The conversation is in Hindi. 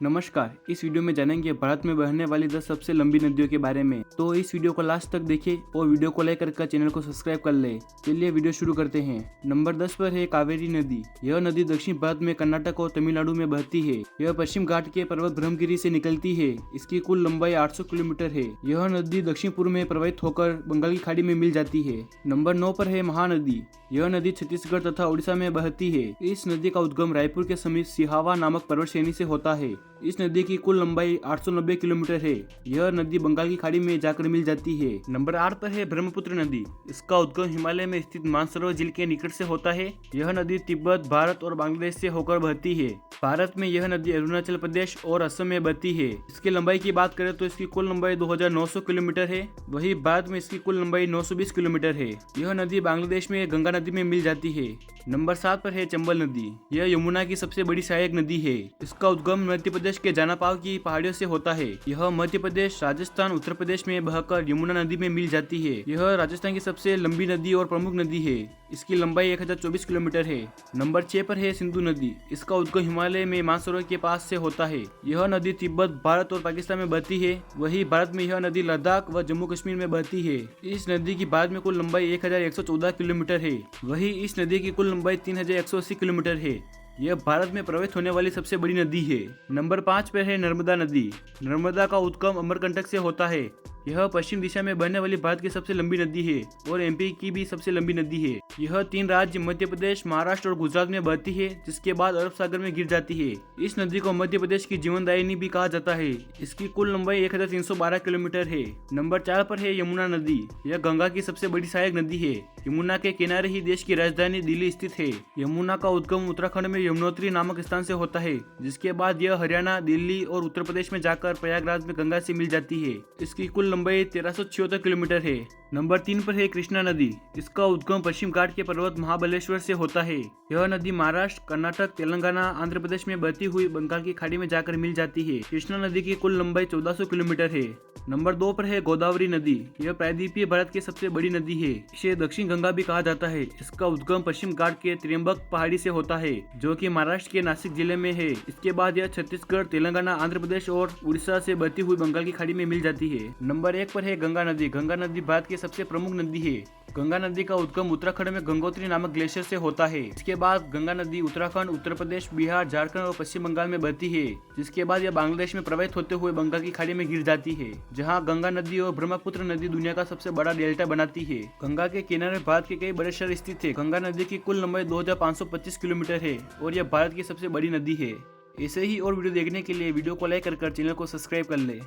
नमस्कार। इस वीडियो में जानेंगे भारत में बहने वाली 10 सबसे लंबी नदियों के बारे में। तो इस वीडियो को लास्ट तक देखें और वीडियो को लाइक करके चैनल को सब्सक्राइब कर ले। चलिए वीडियो शुरू करते हैं। नंबर 10 पर है कावेरी नदी। यह नदी दक्षिण भारत में कर्नाटक और तमिलनाडु में बहती है। यह पश्चिम घाट के पर्वत ब्रह्मगिरी से निकलती है। इसकी कुल लंबाई 800 किलोमीटर है। यह नदी दक्षिण पूर्व में प्रवाहित होकर बंगाल की खाड़ी में मिल जाती है। नंबर 9 पर है महानदी। यह नदी छत्तीसगढ़ तथा उड़ीसा में बहती है। इस नदी का उद्गम रायपुर के समीप सिहावा नामक पर्वत श्रेणी से होता है। इस नदी की कुल लंबाई 890 किलोमीटर है। यह नदी बंगाल की खाड़ी में जाकर मिल जाती है। नंबर 8 पर है ब्रह्मपुत्र नदी। इसका उद्गम हिमालय में स्थित मानसरोवर झील के निकट से होता है। यह नदी तिब्बत, भारत और बांग्लादेश से होकर बहती है। भारत में यह नदी अरुणाचल प्रदेश और असम में बहती है। इसकी लंबाई की बात करें तो इसकी कुल लंबाई 2900 किलोमीटर है। वही भारत में इसकी कुल लंबाई 920 किलोमीटर है। यह नदी बांग्लादेश में गंगा नदी में मिल जाती है। नंबर 7 पर है चंबल नदी। यह यमुना की सबसे बड़ी सहायक नदी है। इसका उद्गम मध्य प्रदेश के जानापाव की पहाड़ियों से होता है। यह मध्य प्रदेश, राजस्थान, उत्तर प्रदेश में बहकर यमुना नदी में मिल जाती है। यह राजस्थान की सबसे लंबी नदी और प्रमुख नदी है। इसकी लंबाई 1024 किलोमीटर है। नंबर 6 पर है सिंधु नदी। इसका उद्गम हिमालय में मानसरोवर के पास से होता है। यह नदी तिब्बत, भारत और पाकिस्तान में बहती है। वही भारत में यह नदी लद्दाख व जम्मू कश्मीर में बहती है। इस नदी की भारत में कुल लंबाई 1114 किलोमीटर है। वही इस नदी की कुल लंबाई 3180 किलोमीटर है। यह भारत में प्रवाहित होने वाली सबसे बड़ी नदी है। नंबर 5 पर है नर्मदा नदी। नर्मदा का उद्गम अमरकंटक से होता है। यह पश्चिम दिशा में बहने वाली भारत की सबसे लंबी नदी है और एमपी की भी सबसे लंबी नदी है। यह 3 राज्य मध्य प्रदेश, महाराष्ट्र और गुजरात में बहती है, जिसके बाद अरब सागर में गिर जाती है। इस नदी को मध्य प्रदेश की जीवनदायिनी भी कहा जाता है। इसकी कुल लंबाई 1312 किलोमीटर है। नंबर 4 पर है यमुना नदी। यह गंगा की सबसे बड़ी सहायक नदी है। यमुना के किनारे ही देश की राजधानी दिल्ली स्थित है। यमुना का उद्गम उत्तराखंड में यमुनोत्री नामक स्थान से होता है, जिसके बाद यह हरियाणा, दिल्ली और उत्तर प्रदेश में जाकर प्रयागराज में गंगा से मिल जाती है। इसकी कुल लंबाई 1376 किलोमीटर है। नंबर 3 पर है कृष्णा नदी। इसका उद्गम पश्चिम घाट के पर्वत महाबलेश्वर से होता है। यह नदी महाराष्ट्र, कर्नाटक, तेलंगाना, आंध्र प्रदेश में बहती हुई बंगाल की खाड़ी में जाकर मिल जाती है। कृष्णा नदी की कुल लंबाई 1400 किलोमीटर है। नंबर 2 पर है गोदावरी नदी। यह प्रायद्वीपीय भारत की सबसे बड़ी नदी है। इसे दक्षिण गंगा भी कहा जाता है। इसका उद्गम पश्चिम घाट के त्र्यंबक पहाड़ी से होता है, जो कि महाराष्ट्र के नासिक जिले में है। इसके बाद यह छत्तीसगढ़, तेलंगाना, आंध्र प्रदेश और उड़ीसा से बहती हुई बंगाल की खाड़ी में मिल जाती है। नंबर 1 पर है गंगा नदी। गंगा नदी भारत की सबसे प्रमुख नदी है। गंगा नदी का उद्गम उत्तराखंड में गंगोत्री नामक ग्लेशियर से होता है। इसके बाद गंगा नदी उत्तराखंड, उत्तर प्रदेश, बिहार, झारखंड और पश्चिम बंगाल में बहती है, जिसके बाद यह बांग्लादेश में प्रवाहित होते हुए बंगाल की खाड़ी में गिर जाती है, जहां गंगा नदी और ब्रह्मपुत्र नदी दुनिया का सबसे बड़ा डेल्टा बनाती है। गंगा के किनारे भारत के कई बड़े शहर स्थित है। गंगा नदी की कुल लंबाई 2525 किलोमीटर है और यह भारत की सबसे बड़ी नदी है। ऐसे ही और वीडियो देखने के लिए वीडियो को लाइक कर चैनल को सब्सक्राइब कर ले।